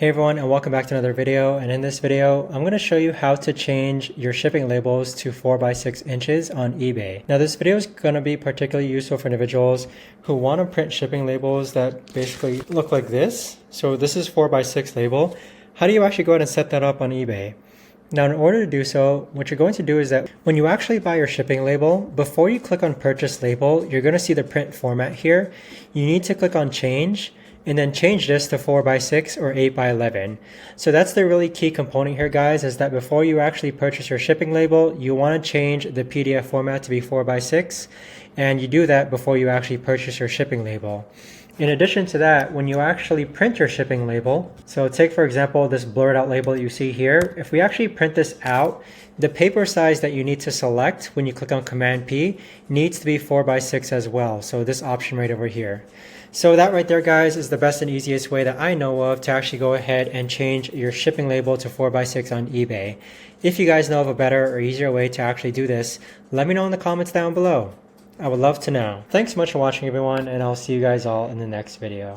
Hey everyone, and welcome back to another video. And in this video, I'm going to show you how to change your shipping labels to 4x6 inches on eBay. Now this video is going to be particularly useful for individuals who want to print shipping labels that basically look like this. So this is 4x6 label. How do you actually go ahead and set that up on eBay? Now in order to do so, what you're going to do is that when you actually buy your shipping label, before you click on purchase label, you're going to see the print format here. You need to click on change and then change this to 4x6 or 8x11. So that's the really key component here, guys, is that before you actually purchase your shipping label, you want to change the PDF format to be 4x6, and you do that before you actually purchase your shipping label. In addition to that, when you actually print your shipping label, so take for example this blurred out label that you see here, if we actually print this out, the paper size that you need to select when you click on Command P needs to be 4x6 as well, so this option right over here. So that right there, guys, is the best and easiest way that I know of to actually go ahead and change your shipping label to 4x6 on eBay. If you guys know of a better or easier way to actually do this, let me know in the comments down below. I would love to know. Thanks so much for watching, everyone, and I'll see you guys all in the next video.